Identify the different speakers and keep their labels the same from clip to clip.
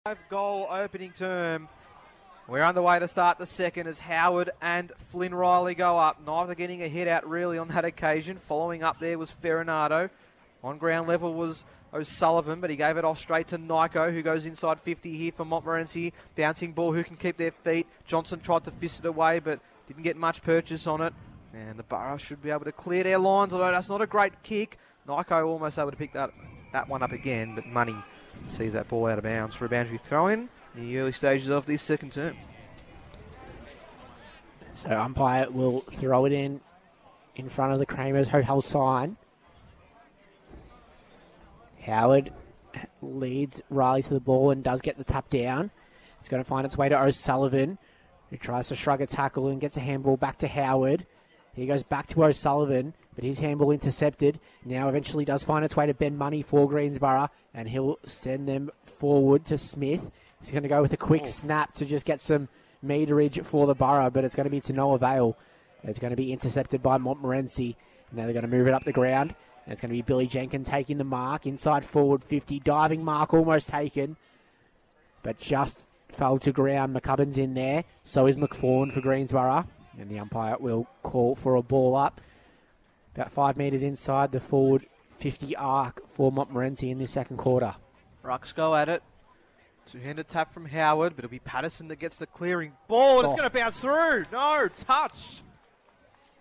Speaker 1: 5-goal opening term. We're underway to start the second as Howard and Flynn Riley go up. Neither getting a hit out really on that occasion. Following up there was Ferrinato. On ground level was O'Sullivan, but he gave it off straight to Nyko, who goes inside 50 here for Montmorency. Bouncing ball, who can keep their feet. Johnson tried to fist it away, but didn't get much purchase on it. And the Borough should be able to clear their lines, although that's not a great kick. Nyko almost able to pick that one up again, but Money sees that ball out of bounds for a boundary throw-in in the early stages of this second term.
Speaker 2: So umpire will throw it in front of the Kramer's Hotel sign. Howard leads Riley to the ball and does get the tap down. It's going to find its way to O'Sullivan, who tries to shrug a tackle and gets a handball back to Howard. He goes back to O'Sullivan, but his handball intercepted. Now eventually does find its way to Ben Money for Greensborough, and he'll send them forward to Smith. He's going to go with a quick snap to just get some meterage for the Borough, but it's going to be to no avail. It's going to be intercepted by Montmorency. Now they're going to move it up the ground, and it's going to be Billy Jenkins taking the mark. Inside forward 50, diving mark almost taken, but just fell to ground. McCubbin's in there. So is McFawn for Greensborough. And the umpire will call for a ball up. About 5 metres inside the forward 50 arc for Montmorency in this second quarter.
Speaker 1: Rucks go at it. Two-handed tap from Howard, but it'll be Patterson that gets the clearing ball. And it's going to bounce through. No, touch.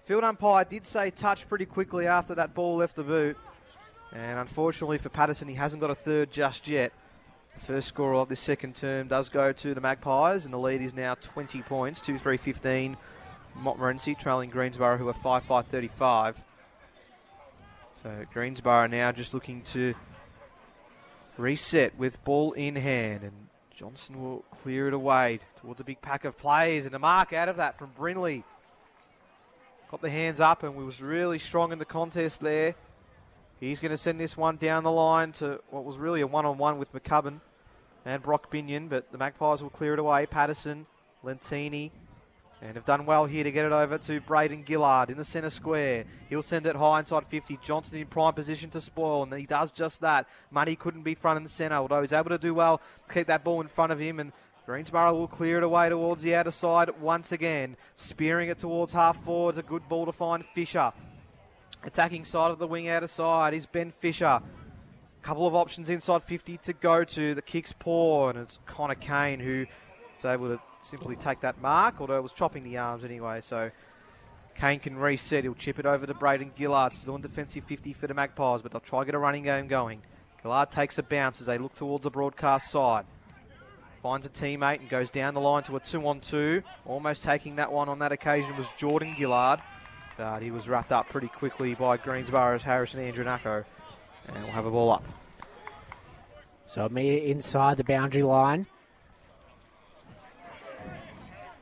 Speaker 1: Field umpire did say touch pretty quickly after that ball left the boot. And unfortunately for Patterson, he hasn't got a third just yet. The first scorer of this second term does go to the Magpies, and the lead is now 20 points, 2-3-15. Montmorency trailing Greensborough, who are 5-5-35. So Greensborough now just looking to reset with ball in hand, and Johnson will clear it away towards a big pack of plays, and a mark out of that from Brinley. Got the hands up and was really strong in the contest there. He's going to send this one down the line to what was really a one-on-one with McCubbin and Brock Binion, but the Magpies will clear it away. Patterson, Lentini, and have done well here to get it over to Braden Gillard in the centre square. He'll send it high inside 50. Johnson in prime position to spoil, and he does just that. Money couldn't be front and centre, although he's able to do well to keep that ball in front of him, and Greensborough will clear it away towards the outer side once again. Spearing it towards half forward. It's a good ball to find Fisher. Attacking side of the wing outer side is Ben Fisher. Couple of options inside 50 to go to. The kick's poor, and it's Connor Kane who is able to simply take that mark, although it was chopping the arms anyway. So Kane can reset. He'll chip it over to Braden Gillard. Still in defensive 50 for the Magpies, but they'll try to get a running game going. Gillard takes a bounce as they look towards the broadcast side. Finds a teammate and goes down the line to a 2-on-2. Almost taking that one on that occasion was Jordan Gillard, but he was wrapped up pretty quickly by Greensborough's Harrison Andronacco, and we'll have a ball up.
Speaker 2: So a metre inside the boundary line.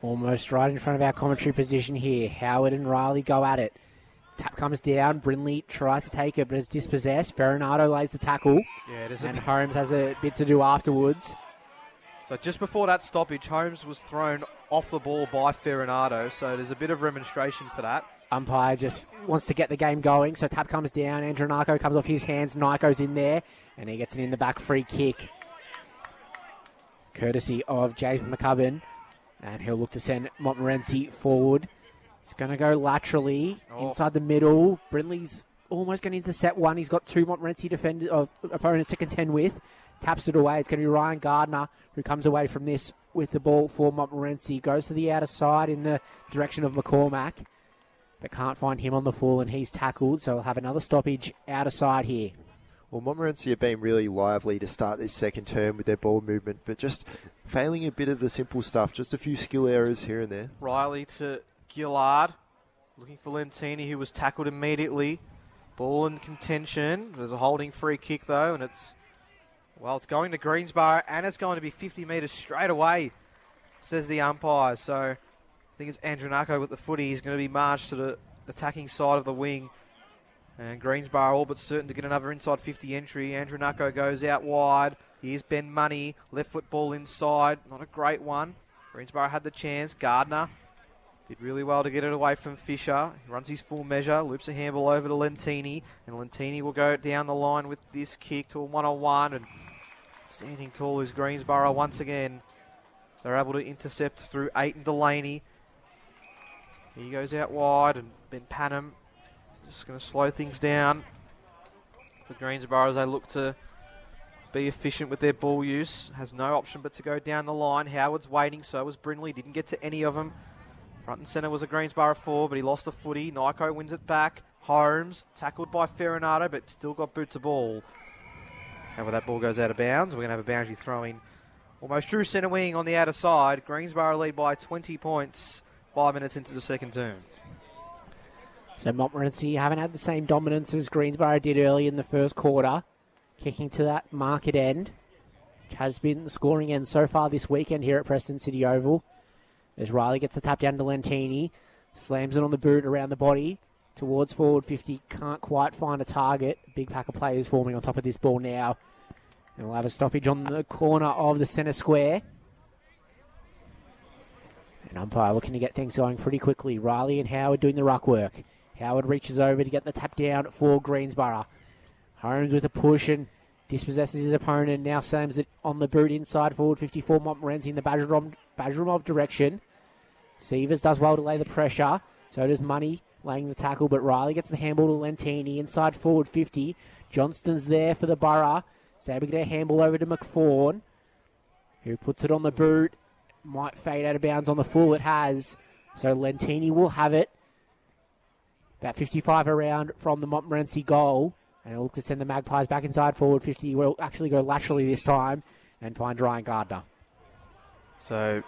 Speaker 2: Almost right in front of our commentary position here. Howard and Riley go at it. Tap comes down. Brindley tries to take it, but it's dispossessed. Ferrinato lays the tackle.
Speaker 1: Yeah, it is.
Speaker 2: And Holmes has a bit to do afterwards.
Speaker 1: So just before that stoppage, Holmes was thrown off the ball by Ferrinato, so there's a bit of remonstration for that.
Speaker 2: Umpire just wants to get the game going, so tap comes down. Andronacco comes off his hands. Nyko's in there, and he gets an in-the-back free kick. Courtesy of James McCubbin. And he'll look to send Montmorency forward. He's going to go laterally inside the middle. Brindley's almost going to intercept one. He's got two Montmorency opponents to contend with. Taps it away. It's going to be Ryan Gardner who comes away from this with the ball for Montmorency. Goes to the outer side in the direction of McCormack, but can't find him on the full, and he's tackled. So we'll have another stoppage outer side here.
Speaker 3: Well, Montmorency have been really lively to start this second term with their ball movement, but just failing a bit of the simple stuff. Just a few skill errors here and there.
Speaker 1: Riley to Gillard. Looking for Lentini, who was tackled immediately. Ball in contention. There's a holding free kick, though, and it's going to Greensborough, and it's going to be 50 metres straight away, says the umpire. So I think it's Andronacco with the footy. He's going to be marched to the attacking side of the wing. And Greensborough all but certain to get another inside 50 entry. Andronacco goes out wide. Here's Ben Money. Left foot ball inside. Not a great one. Greensborough had the chance. Gardner did really well to get it away from Fisher. He runs his full measure. Loops a handball over to Lentini. And Lentini will go down the line with this kick to a 1-on-1. And Standing tall is Greensborough once again. They're able to intercept through Aiton Delaney. He goes out wide, and Ben Panham just going to slow things down for Greensborough as they look to be efficient with their ball use. Has no option but to go down the line. Howard's waiting, so was Brindley. Didn't get to any of them. Front and centre was a Greensborough 4, but he lost the footy. Nyko wins it back. Holmes, tackled by Ferronato, but still got boot to ball. However, that ball goes out of bounds. We're going to have a boundary throw-in. Almost true centre wing on the outer side. Greensborough lead by 20 points, 5 minutes into the second term.
Speaker 2: So Montmorency haven't had the same dominance as Greensborough did early in the first quarter. Kicking to that market end, which has been the scoring end so far this weekend here at Preston City Oval. As Riley gets the tap down to Lentini, slams it on the boot around the body towards forward 50, can't quite find a target. Big pack of players forming on top of this ball now. And we'll have a stoppage on the corner of the centre square. And umpire looking to get things going pretty quickly. Riley and Howard doing the ruck work. Howard reaches over to get the tap down for Greensborough. Holmes with a push and dispossesses his opponent. Now slams it on the boot inside forward 54. Montmorency in the Bajramov direction. Sievers does well to lay the pressure. So does Money laying the tackle. But Riley gets the handball to Lentini inside forward 50. Johnston's there for the Borough. So able to get a handball over to McFawn, who puts it on the boot. Might fade out of bounds on the full. It has. So Lentini will have it. About 55 around from the Montmorency goal. And he'll look to send the Magpies back inside forward 50. We'll actually go laterally this time and find Ryan Gardner.
Speaker 1: So,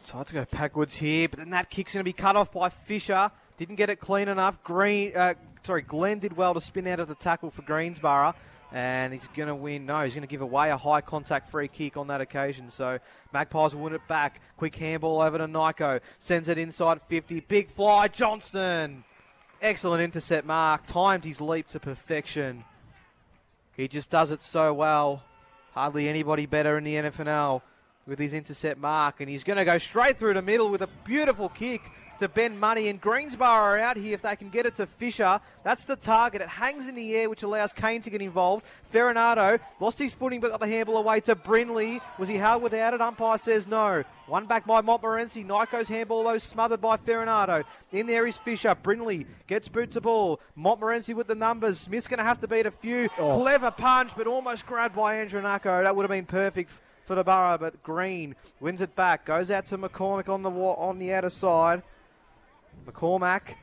Speaker 1: decide to go backwards here, but then that kick's going to be cut off by Fisher. Didn't get it clean enough. Glenn did well to spin out of the tackle for Greensborough. And he's going to win. No, he's going to give away a high contact free kick on that occasion. So Magpies will win it back. Quick handball over to Nyko. Sends it inside 50. Big fly, Johnston. Excellent intercept mark. Timed his leap to perfection. He just does it so well. Hardly anybody better in the NFNL with his intercept mark. And he's going to go straight through the middle with a beautiful kick to Ben Money. And Greensborough are out here if they can get it to Fisher. That's the target. It hangs in the air, which allows Kane to get involved. Ferronato lost his footing but got the handball away to Brindley. Was he held without it? Umpire says no. One back by Montmorency. Nyko's handball, though, smothered by Ferronato. In there is Fisher. Brindley gets boot to ball. Montmorency with the numbers. Smith's going to have to beat a few. Oh. Clever punch, but almost grabbed by Andrew Nako. That would have been perfect for the Borough, but Green wins it back. Goes out to McCormack on the outer side. McCormack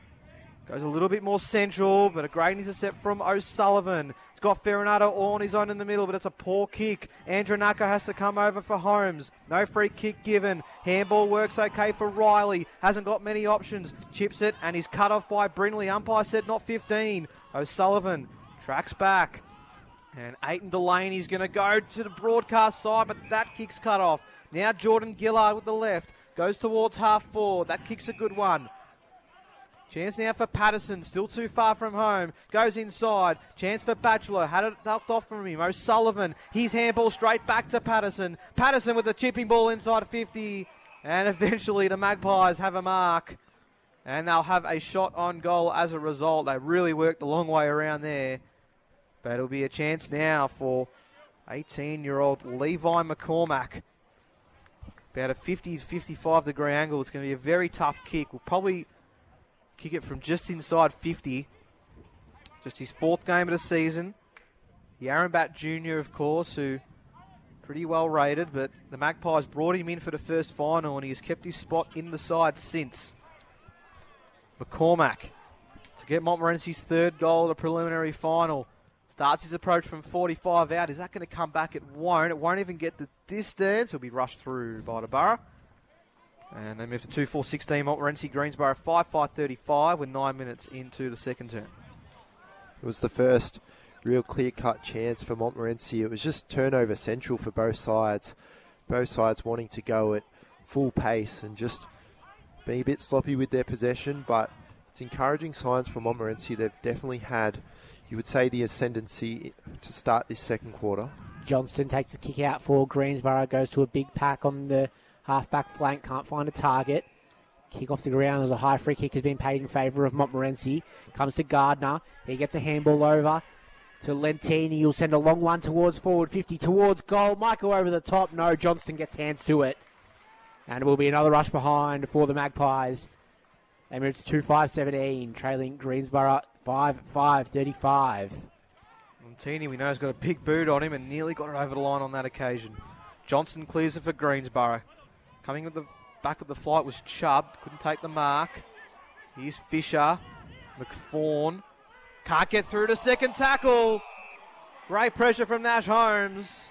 Speaker 1: goes a little bit more central, but a great intercept from O'Sullivan. It's got Ferronato all on his own in the middle, but it's a poor kick. Andrew Nako has to come over for Holmes. No free kick given. Handball works okay for Riley. Hasn't got many options. Chips it, and he's cut off by Brindley. Umpire said not 15. O'Sullivan tracks back. And Aiton Delaney's going to go to the broadcast side, but that kick's cut off. Now Jordan Gillard with the left. Goes towards half forward. That kick's a good one. Chance now for Patterson, still too far from home. Goes inside. Chance for Batchelor. Had it ducked off from him. O'Sullivan. His handball straight back to Patterson. Patterson with a chipping ball inside 50. And eventually the Magpies have a mark. And they'll have a shot on goal as a result. They really worked a long way around there. But it'll be a chance now for 18-year-old Levi McCormack. About a 50 to 55 degree angle. It's going to be a very tough kick. We'll probably kick it from just inside 50. Just his fourth game of the season. The Aaron Batt Jr., of course, who pretty well rated, but the Magpies brought him in for the first final and he has kept his spot in the side since. McCormack to get Montmorency's third goal of the preliminary final. Starts his approach from 45 out. Is that going to come back? It won't. It won't even get the distance. He'll be rushed through by the Borough. And they move to 2-4-16. Montmorency, Greensborough 5-5-35 with 9 minutes into the second term.
Speaker 3: It was the first real clear-cut chance for Montmorency. It was just turnover central for both sides. Both sides wanting to go at full pace and just being a bit sloppy with their possession. But it's encouraging signs for Montmorency. They've definitely had, you would say, the ascendancy to start this second quarter.
Speaker 2: Johnston takes the kick out for Greensborough, goes to a big pack on the half-back flank, can't find a target. Kick off the ground as a high free kick has been paid in favour of Montmorency. Comes to Gardner. He gets a handball over to Lentini. He'll send a long one towards forward 50, towards goal. Might go over the top. No, Johnston gets hands to it. And it will be another rush behind for the Magpies. They move to 2-5-17, trailing Greensborough 5-5-35.
Speaker 1: Montini, we know, has got a big boot on him and nearly got it over the line on that occasion. Johnson clears it for Greensborough. Coming with the back of the flight was Chubb. Couldn't take the mark. Here's Fisher. McFawn. Can't get through to second tackle. Great pressure from Nash Holmes.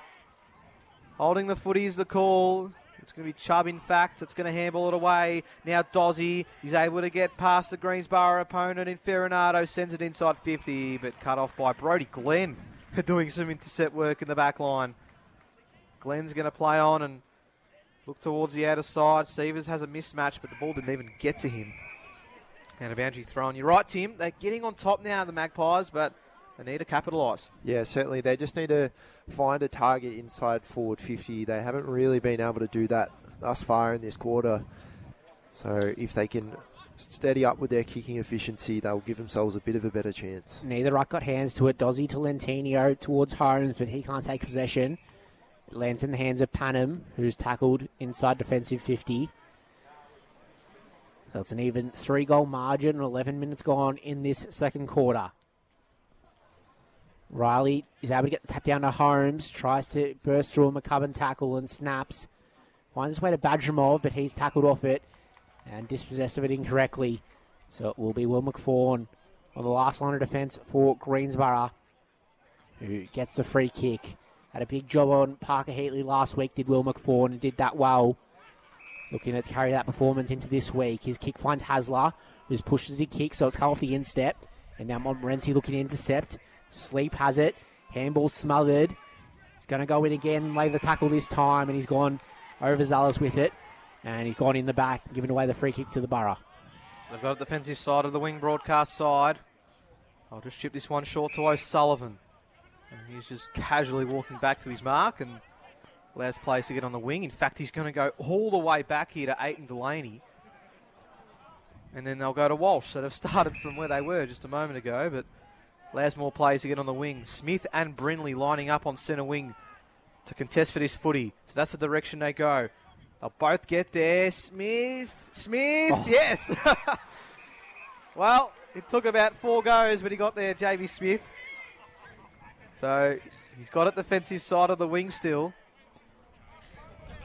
Speaker 1: Holding the footy is the call. It's going to be Chubb, in fact. It's going to handball it away. Now Dozzy. He's able to get past the Greensborough opponent in Ferranado. Sends it inside 50, but cut off by Brody Glenn. Doing some intercept work in the back line. Glenn's going to play on and look towards the outer side. Sievers has a mismatch, but the ball didn't even get to him. And a boundary throw. And you're right, Tim. They're getting on top now, the Magpies, but they need to capitalise.
Speaker 3: Yeah, certainly. They just need to find a target inside forward 50. They haven't really been able to do that thus far in this quarter. So if they can steady up with their kicking efficiency, they'll give themselves a bit of a better chance.
Speaker 2: Neither ruck got hands to it. Dozzy to Lentinio towards Holmes, but he can't take possession. It lands in the hands of Panham, who's tackled inside defensive 50. So it's an even 3-goal margin, 11 minutes gone in this second quarter. Riley is able to get the tap down to Holmes, tries to burst through a McCubbin tackle and snaps. Finds his way to Badramov, but he's tackled off it and dispossessed of it incorrectly. So it will be Will McFawn on the last line of defence for Greensborough, who gets the free kick. Had a big job on Parker Heatley last week, did Will McFawn, and did that well. Looking to carry that performance into this week. His kick finds Hasler, who pushes his kick, so it's come off the instep. And now Montmorency looking to intercept. Sleep has it. Handball smothered. He's going to go in again, lay the tackle this time, and he's gone overzealous with it. And he's gone in the back, giving away the free kick to the Borough.
Speaker 1: So they've got a defensive side of the wing broadcast side. I'll just chip this one short to O'Sullivan. And he's just casually walking back to his mark and allows players to get on the wing. In fact, he's going to go all the way back here to Aiton Delaney. And then they'll go to Walsh. So they've started from where they were just a moment ago, but allows more players to get on the wing. Smith and Brindley lining up on centre wing to contest for this footy. So that's the direction they go. They'll both get there. Smith, oh. Yes. Well, it took about 4 goes, but he got there, JB Smith. So he's got it defensive side of the wing still.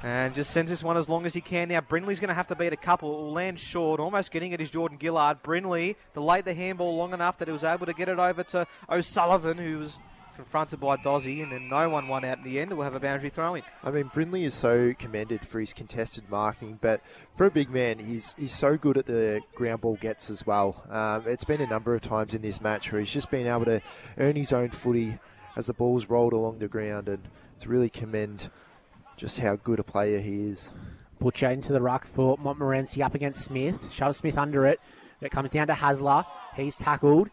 Speaker 1: And just sends this one as long as he can. Now Brindley's going to have to beat a couple. It will land short. Almost getting it is Jordan Gillard. Brindley delayed the handball long enough that he was able to get it over to O'Sullivan, who was confronted by Dozzy, and then no one won out in the end. We'll have a boundary throw in. I
Speaker 3: mean, Brindley is so commended for his contested marking, but for a big man, he's so good at the ground ball gets as well. It's been a number of times in this match where he's just been able to earn his own footy as the ball's rolled along the ground, and to really commend just how good a player he is.
Speaker 2: Butcher into the ruck for Montmorency up against Smith. Shoves Smith under it. It comes down to Hasler. He's tackled.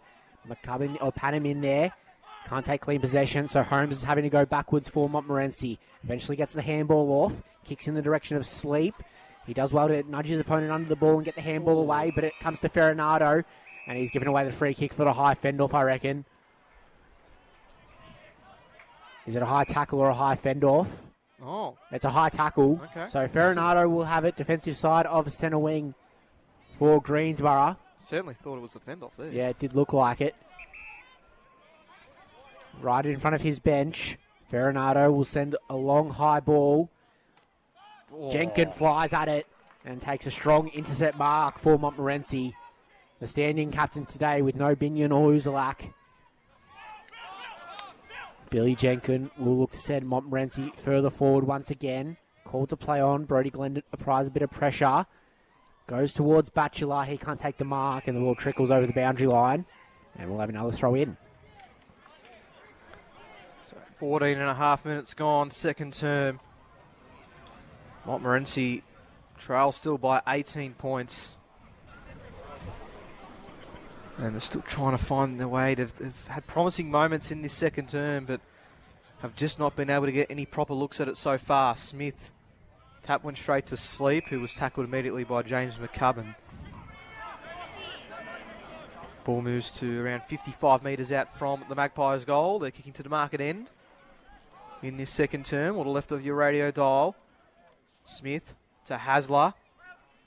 Speaker 2: McCubbin or Panham in there. Can't take clean possession, so Holmes is having to go backwards for Montmorency. Eventually gets the handball off. Kicks in the direction of Sleep. He does well to nudge his opponent under the ball and get the handball away, but it comes to Ferranado, and he's given away the free kick for the high fend-off, I reckon. Is it a high tackle or a high fend-off?
Speaker 1: Oh.
Speaker 2: It's a high tackle.
Speaker 1: Okay.
Speaker 2: So Ferranado will have it defensive side of centre wing for Greensborough.
Speaker 1: Certainly thought it was a fend-off there.
Speaker 2: Yeah, it did look like it. Right in front of his bench. Ferranado will send a long high ball.
Speaker 1: Oh.
Speaker 2: Jenkins flies at it and takes a strong intercept mark for Montmorency. The standing captain today with no Binion or Uzalak. Billy Jenkins will look to send Montmorency further forward once again. Called to play on. Brody Glenn applies a bit of pressure. Goes towards Batchelor. He can't take the mark, and the ball trickles over the boundary line. And we'll have another throw in.
Speaker 1: So 14 and a half minutes gone, second term. Montmorency trail still by 18 points. And they're still trying to find their way. They've had promising moments in this second term, but have just not been able to get any proper looks at it so far. Smith tap went straight to Sleep, who was tackled immediately by James McCubbin. Ball moves to around 55 metres out from the Magpies' goal. They're kicking to the market end in this second term, or the left of your radio dial. Smith to Hasler.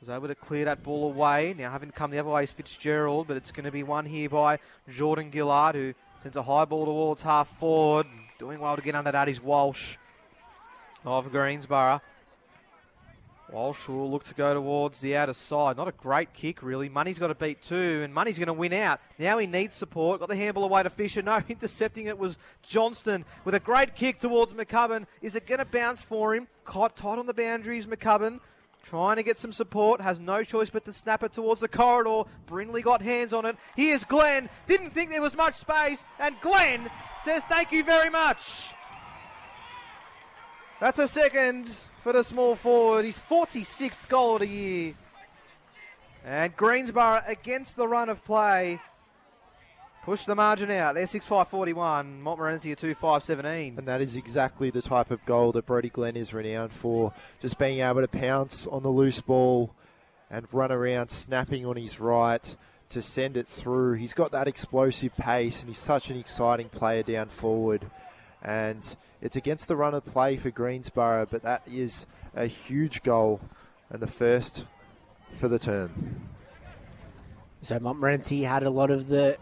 Speaker 1: Was able to clear that ball away. Now having come the other way is Fitzgerald, but it's going to be won here by Jordan Gillard, who sends a high ball towards half forward. Doing well to get under that is Walsh of Greensborough. Walsh will look to go towards the outer side. Not a great kick, really. Money's got to beat two, and Money's going to win out. Now he needs support. Got the handball away to Fisher. No, intercepting it was Johnston with a great kick towards McCubbin. Is it going to bounce for him? Caught tight on the boundaries, McCubbin. Trying to get some support. Has no choice but to snap it towards the corridor. Brindley got hands on it. Here's Glenn. Didn't think there was much space, and Glenn says thank you very much. That's a second for the small forward. His 46th goal of the year. And Greensborough against the run of play. Push the margin out. They're 6-5-41. Montmorency are 2-5-17.
Speaker 3: And that is exactly the type of goal that Brodie Glenn is renowned for. Just being able to pounce on the loose ball and run around, snapping on his right to send it through. He's got that explosive pace, and he's such an exciting player down forward. And it's against the run of play for Greensborough, but that is a huge goal and the first for the term.
Speaker 2: So Montmorency had a lot of the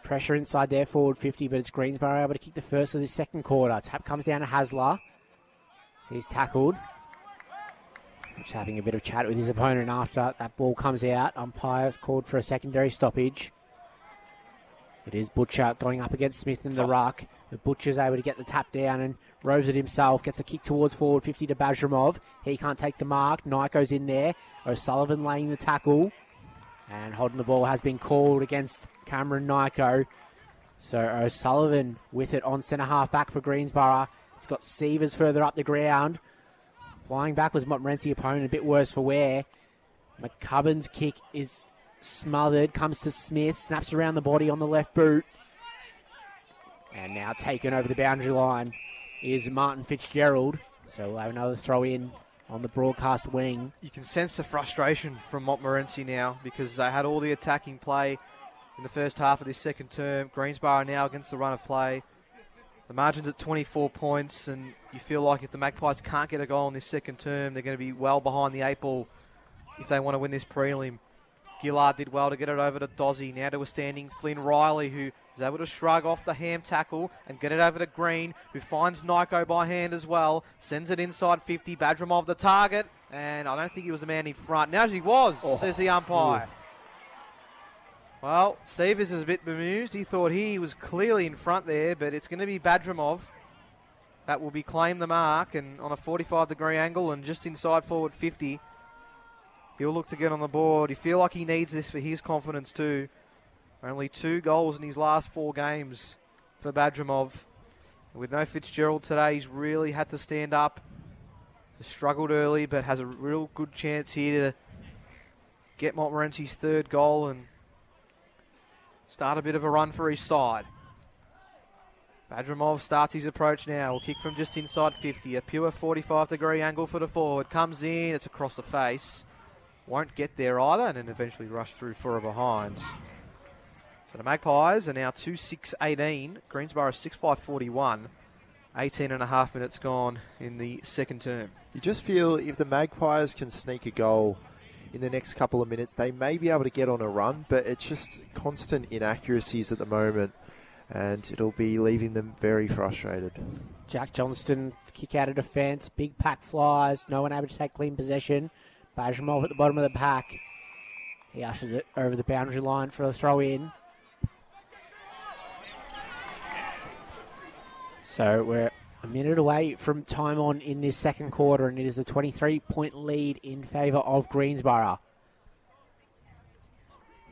Speaker 2: pressure inside their forward 50, but it's Greensborough able to kick the first of the second quarter. Tap comes down to Hasler. He's tackled. Just having a bit of chat with his opponent after that ball comes out. Umpire's called for a secondary stoppage. It is Butcher going up against Smith in the ruck. But Butcher's able to get the tap down and rows it himself. Gets a kick towards forward 50 to Bajramov. He can't take the mark. Knight goes in there. O'Sullivan laying the tackle. And holding the ball has been called against Cameron Nyko. So O'Sullivan with it on centre half back for Greensborough. He's got Sievers further up the ground. Flying back was Montmorency opponent, a bit worse for wear. McCubbin's kick is smothered. Comes to Smith. Snaps around the body on the left boot. And now taken over the boundary line is Martin Fitzgerald. So we'll have another throw in on the broadcast wing.
Speaker 1: You can sense the frustration from Montmorency now because they had all the attacking play in the first half of this second term. Greensborough now against the run of play. The margin's at 24 points, and you feel like if the Magpies can't get a goal in this second term, they're going to be well behind the 8 ball if they want to win this prelim. Gillard did well to get it over to Dozzy. Now to a standing Flynn Riley, who is able to shrug off the ham tackle and get it over to Green, who finds Nyko by hand as well. Sends it inside 50. Bajramov the target, and I don't think he was a man in front. Now he was, says the umpire. Ooh. Well, Sievers is a bit bemused. He thought he was clearly in front there, but it's going to be Bajramov that will be claimed the mark, and on a 45-degree angle and just inside forward 50. He'll look to get on the board. You feel like he needs this for his confidence too. Only 2 goals in his last 4 games for Bajramov. With no Fitzgerald today, he's really had to stand up. He struggled early, but has a real good chance here to get Montmorency's 3rd goal and start a bit of a run for his side. Bajramov starts his approach now. Will kick from just inside 50. A pure 45-degree angle for the forward. Comes in. It's across the face. Won't get there either, and then eventually rush through for a behind. So the Magpies are now 2-6-18. Greensborough 6-5-41. 18 and a half minutes gone in the second term.
Speaker 3: You just feel if the Magpies can sneak a goal in the next couple of minutes, they may be able to get on a run, but it's just constant inaccuracies at the moment, and it'll be leaving them very frustrated.
Speaker 2: Jack Johnston, kick out of defence, big pack flies, no one able to take clean possession. Bajramov at the bottom of the pack. He ushers it over the boundary line for a throw in. So we're a minute away from time on in this second quarter, and it is a 23-point lead in favour of Greensborough.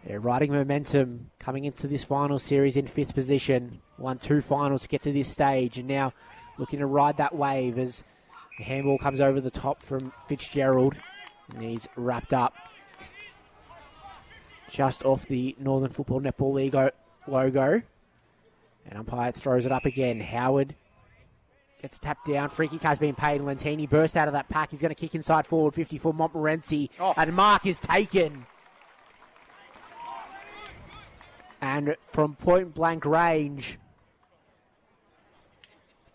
Speaker 2: They're riding momentum coming into this final series in 5th position. Won 2 finals to get to this stage, and now looking to ride that wave as the handball comes over the top from Fitzgerald. And he's wrapped up just off the Northern Football Netball League logo. And umpire throws it up again. Howard gets tapped down. Free kick has been paid. Lentini bursts out of that pack. He's going to kick inside forward 50 for Montmorency. And mark is taken. And from point blank range,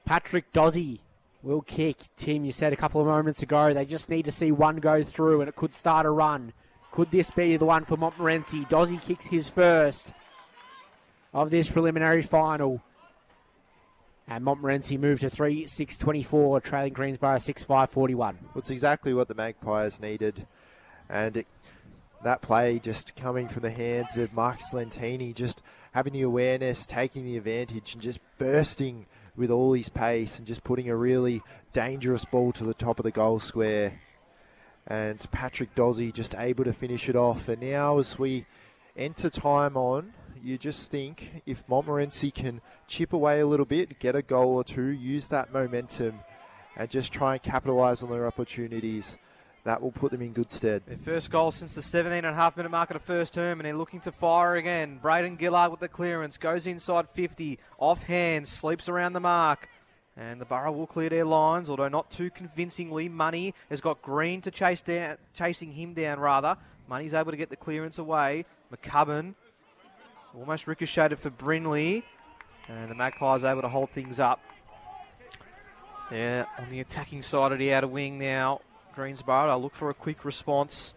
Speaker 2: Patrick Dozzy will kick. Tim, you said a couple of moments ago they just need to see one go through and it could start a run. Could this be the one for Montmorency? Dozzy kicks his first of this preliminary final. And Montmorency move to 3-6-24, trailing Greensborough 6-5-41.
Speaker 3: Well, it's exactly what the Magpies needed. And that play just coming from the hands of Marcus Lentini, just having the awareness, taking the advantage, and just bursting with all his pace and just putting a really dangerous ball to the top of the goal square. And Patrick Dozzy just able to finish it off. And now as we enter time on, you just think if Montmorency can chip away a little bit, get a goal or two, use that momentum and just try and capitalise on their opportunities, that will put them in good stead.
Speaker 1: Their first goal since the 17.5-minute mark of the first term, and they're looking to fire again. Braden Gillard with the clearance, goes inside 50, off hands, sleeps around the mark. And the Borough will clear their lines, although not too convincingly. Money has got Green to chasing him down, rather. Money's able to get the clearance away. McCubbin almost ricocheted for Brindley. And the Magpies able to hold things up. Yeah, on the attacking side of the outer wing now, Greensborough. I'll look for a quick response.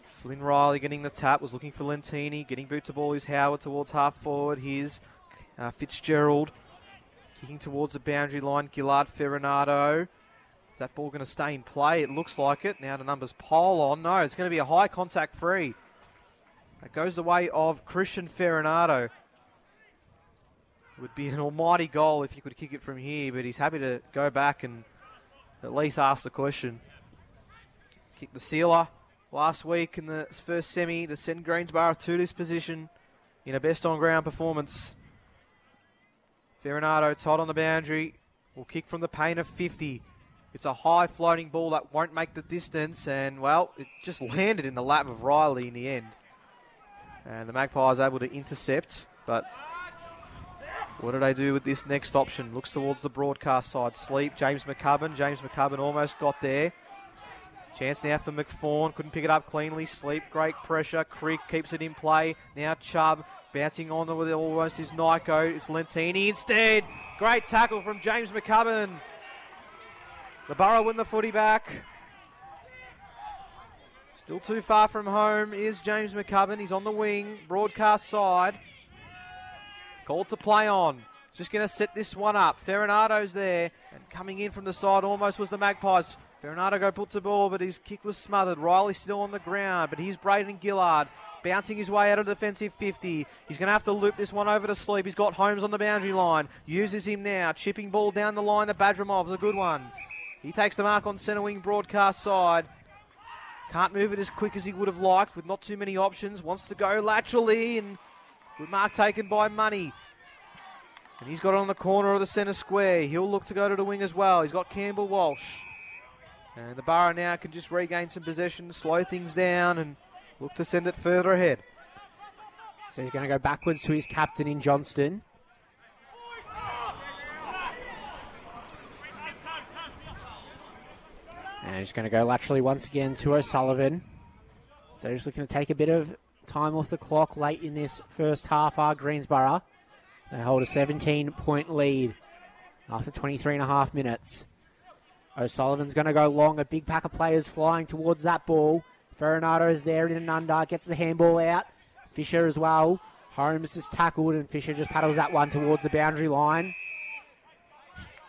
Speaker 1: Flynn Riley getting the tap, was looking for Lentini. Getting boot to ball is Howard towards half forward. Here's Fitzgerald. Kicking towards the boundary line, Gillard, Ferranato. Is that ball going to stay in play? It looks like it. Now the numbers pile on. No, it's going to be a high contact free. That goes the way of Christian Ferranato. It would be an almighty goal if you could kick it from here, but he's happy to go back and at least ask the question. Kicked the sealer last week in the first semi to send Greensborough to this position in a best on ground performance. Ferranato tight on the boundary, will kick from the paint of 50. It's a high floating ball that won't make the distance, and well, it just landed in the lap of Riley in the end. And the Magpies able to intercept, but what do they do with this next option? Looks towards the broadcast side. Sleep, James McCubbin. James McCubbin almost got there. Chance now for McFawn. Couldn't pick it up cleanly. Sleep, great pressure. Crick keeps it in play. Now Chubb bouncing on with almost his Nyko. It's Lentini instead. Great tackle from James McCubbin. The Borough win the footy back. Still too far from home is James McCubbin. He's on the wing. Broadcast side. Called to play on. Just going to set this one up. Ferranato's there. And coming in from the side almost was the Magpies. Ferranato go put to ball, but his kick was smothered. Riley still on the ground, but here's Braden Gillard bouncing his way out of the defensive 50. He's going to have to loop this one over to Sleep. He's got Holmes on the boundary line. Uses him now. Chipping ball down the line to Badramov's a good one. He takes the mark on centre wing broadcast side. Can't move it as quick as he would have liked with not too many options. Wants to go laterally, and good mark taken by Money. And he's got it on the corner of the centre square. He'll look to go to the wing as well. He's got Campbell Walsh. And the Borough now can just regain some possession, slow things down, and look to send it further ahead.
Speaker 2: So he's going to go backwards to his captain in Johnston. And he's going to go laterally once again to O'Sullivan. So just looking to take a bit of time off the clock late in this first half are Greensborough. They hold a 17-point lead after 23.5 minutes. O'Sullivan's going to go long. A big pack of players flying towards that ball. Ferranato is there in and under. Gets the handball out. Fisher as well. Holmes is tackled and Fisher just paddles that one towards the boundary line.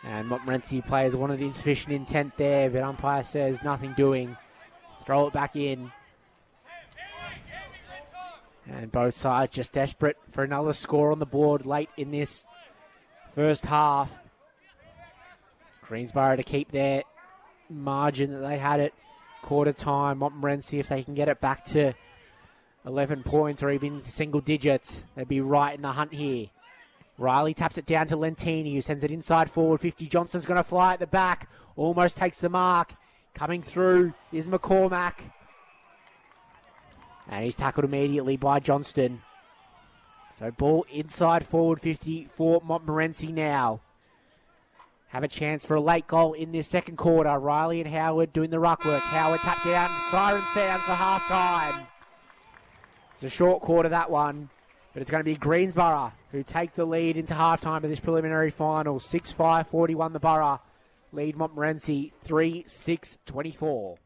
Speaker 2: And Montmorency players wanted insufficient intent there, but umpire says nothing doing. Throw it back in. And both sides just desperate for another score on the board late in this first half. Greensborough to keep their margin that they had at quarter time. Montmorency, if they can get it back to 11 points or even single digits, they'd be right in the hunt here. Riley taps it down to Lentini, who sends it inside forward. 50 Johnson's going to fly at the back. Almost takes the mark. Coming through is McCormack. And he's tackled immediately by Johnston. So ball inside forward 50 for Montmorency now. Have a chance for a late goal in this second quarter. Riley and Howard doing the ruck work. Howard tapped down. Siren sounds for half time. It's a short quarter, that one. But it's going to be Greensborough who take the lead into halftime of this preliminary final. 6-5, 41 the Borough. Lead Montmorency 3-6-24.